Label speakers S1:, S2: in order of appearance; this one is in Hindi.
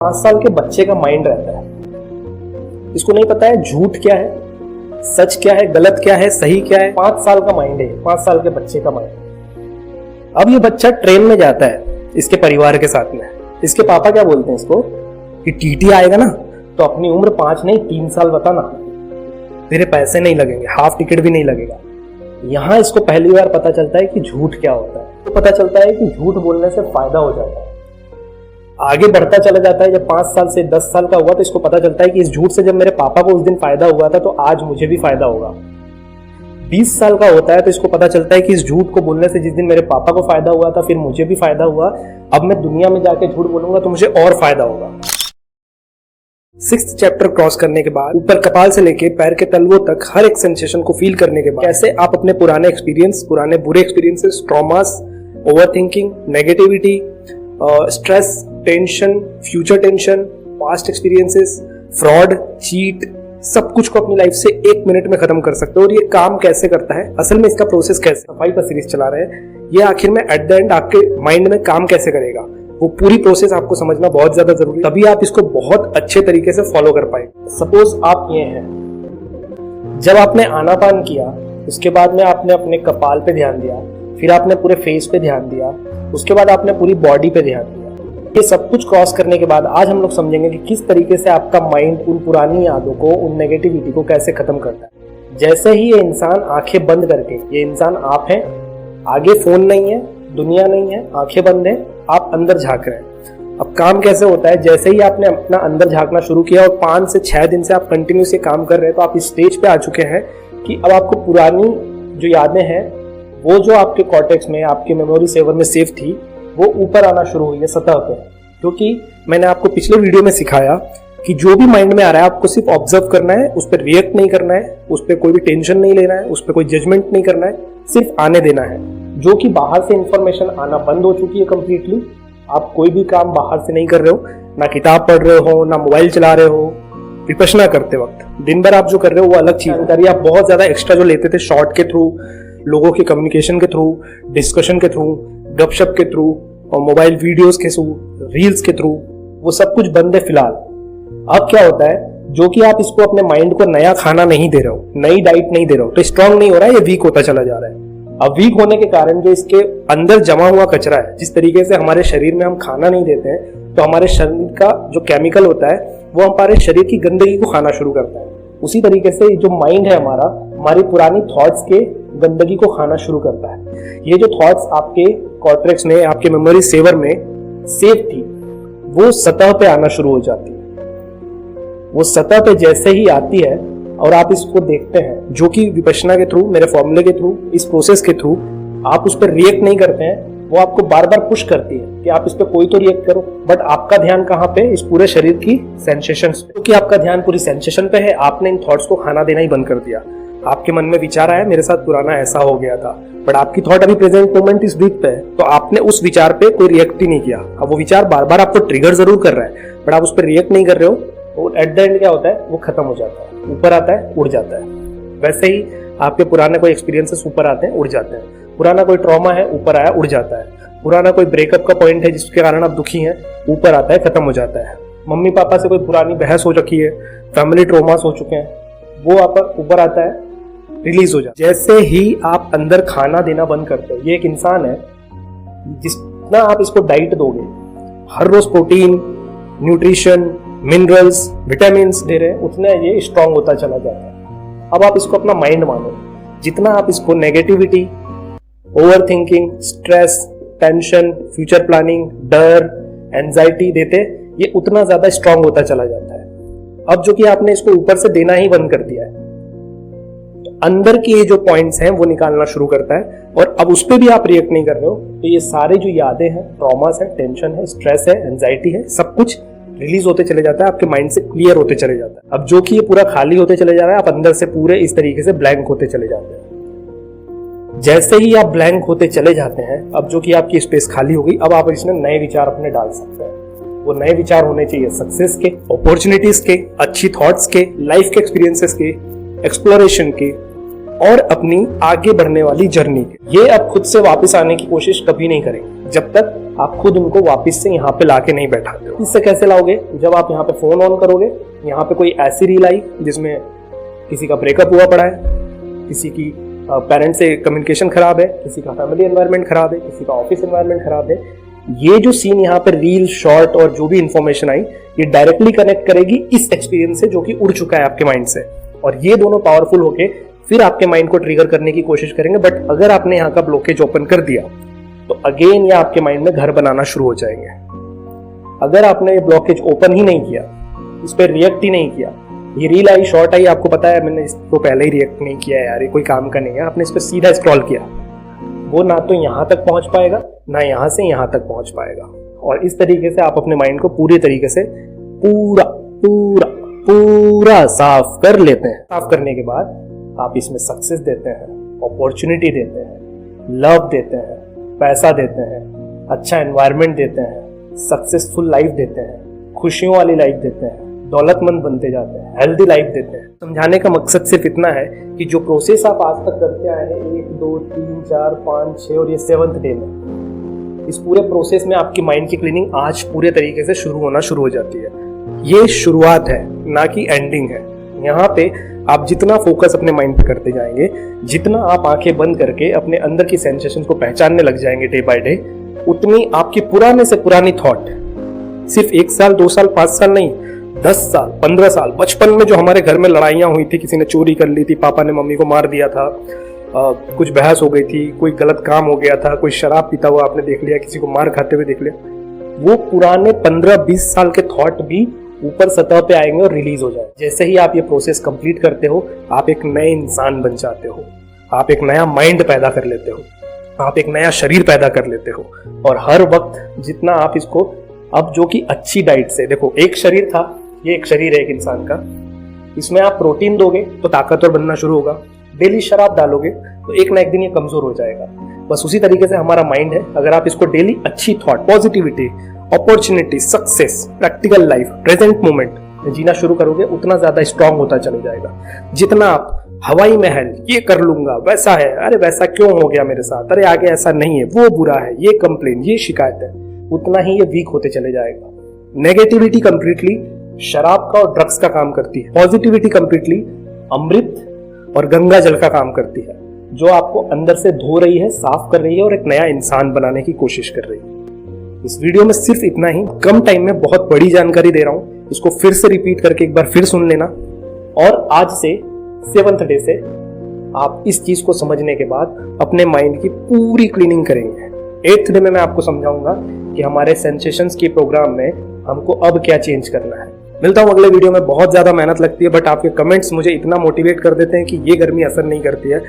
S1: 5 साल के बच्चे का माइंड रहता है, इसको नहीं पता है झूठ क्या है, सच क्या है, गलत क्या है, सही क्या है। 5 साल का माइंड है, 5 साल के बच्चे का माइंड। अब ये बच्चा ट्रेन में जाता है इसके परिवार के साथ में, इसके पापा क्या बोलते हैं इसको कि टीटी आएगा ना तो अपनी उम्र 5 नहीं 3 साल बताना, तेरे पैसे नहीं लगेंगे, हाफ टिकट भी नहीं लगेगा। यहां इसको पहली बार पता चलता है कि झूठ क्या होता है। तो पता चलता है कि झूठ बोलने से फायदा हो जाता है। आगे बढ़ता चला जाता है, जब 5 साल से 10 साल का हुआ तो इसको पता चलता है कि इस झूठ से जब मेरे पापा को उस दिन फायदा हुआ था तो आज मुझे भी फायदा होगा। 20 साल का होता है तो इसको पता चलता है कि इस झूठ को बोलने से जिस दिन मेरे पापा को फायदा हुआ था फिर मुझे भी फायदा हुआ, अब मैं दुनिया में जाके झूठ बोलूंगा तो मुझे और फायदा होगा। 6th चैप्टर क्रॉस करने के बाद ऊपर कपाल से लेके पैर के तलवों तक हर एक सेंसेशन को फील करने के बाद कैसे आप अपने पुराने एक्सपीरियंस, पुराने बुरे experiences, traumas, overthinking, negativity, stress, tension, future tension, past experiences, fraud, cheat, सब कुछ को अपनी लाइफ से 1 मिनट में खत्म कर सकते हो। और ये काम कैसे करता है, असल में इसका प्रोसेस कैसे, सफाई पर सीरीज चला रहे हैं, ये आखिर में एट द एंड आपके माइंड में काम कैसे करेगा, वो पूरी प्रोसेस आपको समझना बहुत ज्यादा जरूरी है, तभी आप इसको बहुत अच्छे तरीके से फॉलो कर पाएंगे। सपोज आप ये हैं, जब आपने आनापान किया उसके बाद में आपने अपने कपाल पे ध्यान दिया, फिर आपने पूरे फेस पे ध्यान दिया, उसके बाद आपने पूरी बॉडी पे ध्यान दिया। ये सब कुछ क्रॉस करने के बाद आज हम लोग समझेंगे कि किस तरीके से आपका माइंड उन पुरानी यादों को, उन नेगेटिविटी को कैसे खत्म करता है। जैसे ही ये इंसान आंखें बंद करके, ये इंसान आप हैं, आगे फोन नहीं है, दुनिया नहीं है, आंखें बंद है, आप अंदर झांक रहे हैं। अब काम कैसे होता है, जैसे ही आपने अपना अंदर झांकना शुरू किया और 5 से 6 दिन से आप कंटिन्यूस ये काम कर रहे हैं तो आप इस स्टेज पे आ चुके हैं कि अब आपको पुरानी जो यादें हैं वो जो आपके कॉर्टेक्स में, आपके मेमोरी सेवर में सेव थी, वो ऊपर आना शुरू हुई है सतह पे। क्योंकि मैंने आपको पिछले वीडियो में सिखाया कि जो भी माइंड में आ रहा है आपको सिर्फ ऑब्जर्व करना है, उस पर रिएक्ट नहीं करना है, उस पर कोई भी टेंशन नहीं लेना है, उस पर कोई जजमेंट नहीं करना है, सिर्फ आने देना है। जो कि बाहर से इंफॉर्मेशन आना बंद हो चुकी है कंप्लीटली, आप कोई भी काम बाहर से नहीं कर रहे हो, ना किताब पढ़ रहे हो, ना मोबाइल चला रहे हो। विपश्यना करते वक्त दिन भर आप जो कर रहे हो वो अलग चीज करिए। आप बहुत ज्यादा एक्स्ट्रा जो लेते थे शॉर्ट के थ्रू, लोगों के कम्युनिकेशन के थ्रू, डिस्कशन के थ्रू, गपशप के थ्रू और मोबाइल वीडियोस के थ्रू, रील्स के थ्रू, वो सब कुछ बंद है फिलहाल। अब क्या होता है, जो कि आप इसको अपने माइंड को नया खाना नहीं दे रहे हो, नई डाइट नहीं दे रहे हो, तो स्ट्रांग नहीं हो रहा है, ये वीक होता चला जा रहा है। अब वीक होने के कारण जो इसके अंदर जमा हुआ कचरा है, जिस तरीके से हमारे शरीर में हम खाना नहीं देते हैं तो हमारे शरीर का जो केमिकल होता है वो हमारे शरीर की गंदगी को खाना शुरू करता है। उसी तरीके से जो माइंड है हमारा, हमारी पुरानी थॉट्स के गंदगी को खाना शुरू करता है। ये जो थॉट्स आपके कॉर्टेक्स में, आपके मेमोरी सेवर में सेव थी, वो सतह पे आना शुरू हो जाती है। वो सतह पे जैसे ही आती है और आप इसको देखते हैं, जो कि विपश्यना के थ्रू, मेरे फॉर्मूले के थ्रू, इस प्रोसेस के थ्रू आप उस पर रिएक्ट नहीं करते हैं, वो आपको बार बार पुश करती है कि आप इस पर कोई तो रिएक्ट करो। बट आपका ध्यान कहाँ पे, इस पूरे शरीर की सेंसेशंस पे, क्योंकि आपका ध्यान पूरी सेंसेशन पे है। आपने इन थॉट्स को खाना देना ही बंद कर दिया। आपके मन में विचार आया, मेरे साथ पुराना ऐसा हो गया था, बट आपकी थॉट अभी प्रेजेंट मोमेंट इस ब्रीथ पे है, तो आपने उस विचार पे कोई रिएक्ट ही नहीं किया। अब वो विचार बार बार आपको ट्रिगर जरूर कर रहा है बट आप उस पर रिएक्ट नहीं कर रहे हो, तो एट द एंड क्या होता है, वो खत्म हो जाता है, ऊपर आता है, उड़ जाता है। वैसे ही आपके पुराने कोई एक्सपीरियंसेस ऊपर आते हैं, उड़ जाते हैं। पुराना कोई ट्रॉमा है, ऊपर आया, उड़ जाता है। पुराना कोई ब्रेकअप का पॉइंट है जिसके कारण आप दुखी हैं, ऊपर आता है, खत्म हो जाता है। मम्मी पापा से कोई पुरानी बहस हो रखी है, फैमिली ट्रॉमास हो चुके हैं, वो आप ऊपर आता है, रिलीज हो जाता है। जैसे ही आप अंदर खाना देना बंद करते हो, ये एक इंसान है, जितना आप इसको डाइट दोगे, हर रोज प्रोटीन, न्यूट्रिशन, मिनरल्स, विटामिन दे रहे हैं, उतना ये स्ट्रांग होता चला जाता है। अब आप इसको अपना माइंड मानो, जितना आप इसको negativity, over thinking, stress, tension, future planning, डर, एंजाइटी देते, ये उतना ज्यादा स्ट्रांग होता चला जाता है। अब जो कि आपने इसको ऊपर से देना ही बंद कर दिया है, तो अंदर के ये जो पॉइंट्स हैं वो निकालना शुरू करता है, और अब उस पर भी आप रिएक्ट नहीं कर रहे हो, तो ये सारे जो यादें हैं, ट्रॉमास है, टेंशन है, स्ट्रेस है, एंजाइटी है, सब कुछ रिलीज होते चले जाता है, आपके माइंड से क्लियर होते चले जाता है। अब जो कि ये पूरा खाली होते चले जा रहा है, आप अंदर से पूरे इस तरीके से ब्लैंक होते चले जाते हैं। जैसे ही आप ब्लैंक होते चले जाते हैं, अब जो कि आपकी स्पेस खाली होगी, अब आप इसमें नए विचार अपने डाल सकते हैं। वो नए विचार होने चाहिए सक्सेस के, अपॉर्चुनिटीज के, अच्छी थॉट्स के, लाइफ के एक्सपीरियंसेस के, एक्सप्लोरेशन के, और अपनी आगे बढ़ने वाली जर्नी के। ये अब खुद से वापस आने की कोशिश कभी नहीं करेंगे जब तक आप खुद उनको वापस से यहाँ पे लाके नहीं बैठाते हो। इससे कैसे लाओगे? जब आप यहाँ पे फोन ऑन करोगे, यहाँ पे कोई ऐसी रील आई जिसमें किसी का ब्रेकअप हुआ पड़ा है, किसी की पेरेंट्स से कम्युनिकेशन खराब है, किसी का फैमिली एनवायरनमेंट खराब है, किसी का ऑफिस एनवायरनमेंट खराब है, ये जो सीन यहाँ पे रील, शॉर्ट और जो भी इंफॉर्मेशन आई, ये डायरेक्टली कनेक्ट करेगी इस एक्सपीरियंस से जो कि उड़ चुका है आपके माइंड से, और ये दोनों पावरफुल होके फिर आपके माइंड को ट्रिगर करने की कोशिश करेंगे। बट अगर आपने यहाँ का ब्लॉकेज ओपन कर दिया तो अगेन ये आपके माइंड में घर बनाना शुरू हो जाएंगे। अगर आपने ये ब्लॉकेज ओपन ही नहीं किया, इस पर रिएक्ट ही नहीं किया, ये रील आई, शॉर्ट आई, आपको पता है मैंने इसको पहले ही रिएक्ट नहीं किया यार, ये कोई काम का नहीं है, आपने इस पर सीधा स्क्रॉल किया, वो ना तो यहाँ तक पहुंच पाएगा, ना यहाँ से यहाँ तक पहुंच पाएगा। और इस तरीके से आप अपने माइंड को पूरी तरीके से पूरा पूरा पूरा साफ कर लेते हैं। साफ करने के बाद आप इसमें सक्सेस देते हैं, अपॉर्चुनिटी देते हैं, लव देते हैं, पैसा देते हैं, अच्छा एनवायरनमेंट देते हैं, सक्सेसफुल लाइफ देते हैं, खुशियों वाली लाइफ देते हैं, दौलतमंद बनते जाते हैं, हेल्दी लाइफ देते हैं। समझाने का मकसद सिर्फ इतना है कि जो प्रोसेस आप आज तक करते आए हैं, 1 2 3 4 5 6 और ये 7th डे में, इस पूरे प्रोसेस में आपकी माइंड की क्लीनिंग आज पूरे तरीके से शुरू होना शुरू हो जाती है। ये शुरुआत है, ना कि एंडिंग है। यहाँ पे आप जितना फोकस अपने माइंड पे करते जाएंगे, जितना आप आंखें बंद करके अपने अंदर की सेंसेशन को पहचानने लग जाएंगे डे बाय डे, उतनी आपकी पुराने से पुरानी थॉट, सिर्फ 1 साल 2 साल 5 साल नहीं, 10 साल 15 साल, बचपन में जो हमारे घर में लड़ाइयाँ हुई थी, किसी ने चोरी कर ली थी, पापा ने मम्मी को मार दिया था, कुछ बहस हो गई थी, कोई गलत काम हो गया था, कोई शराब पीता हुआ आपने देख लिया, किसी को मार खाते हुए देख लिया, वो पुराने 15-20 साल के थॉट भी ऊपर सतह पे आएंगे और रिलीज हो जाए। जैसे ही आप ये प्रोसेस कंप्लीट करते हो, आप एक नए इंसान बन जाते हो, आप एक नया माइंड पैदा कर लेते हो, आप एक नया शरीर पैदा कर लेते हो। और हर वक्त जितना आप इसको, अब जो कि अच्छी डाइट से, देखो एक शरीर था, ये एक शरीर है एक इंसान का, इसमें आप प्रोटीन दोगे तो ताकतवर बनना शुरू होगा, डेली शराब डालोगे तो एक ना एक दिन ये कमजोर हो जाएगा। बस उसी तरीके से हमारा माइंड है, अगर आप इसको डेली अच्छी thought, positivity, opportunity, success, practical life, present moment जीना शुरू करोगे, उतना ज्यादा स्ट्रांग होता चले जाएगा। जितना आप हवाई महल, ये कर लूंगा, वैसा है, अरे वैसा क्यों हो गया मेरे साथ, अरे आगे ऐसा नहीं है, वो बुरा है, ये कंप्लेन, ये शिकायत है, उतना ही ये वीक होते चले जाएगा। नेगेटिविटी कंप्लीटली शराब का और ड्रग्स का काम करती है, पॉजिटिविटी कंप्लीटली अमृत और गंगा जल का काम करती है, जो आपको अंदर से धो रही है, साफ कर रही है और एक नया इंसान बनाने की कोशिश कर रही है। इस वीडियो में सिर्फ इतना ही, कम टाइम में बहुत बड़ी जानकारी दे रहा हूं, इसको फिर से रिपीट करके एक बार फिर सुन लेना। और आज से 7th डे से आप इस चीज को समझने के बाद अपने माइंड की पूरी क्लीनिंग करेंगे। 8th डे में मैं आपको समझाऊंगा कि हमारे सेंसेशंस के प्रोग्राम में हमको अब क्या चेंज करना है। मिलता हूं अगले वीडियो में। बहुत ज्यादा मेहनत लगती है, बट आपके कमेंट्स मुझे इतना मोटिवेट कर देते हैं कि ये गर्मी असर नहीं करती है।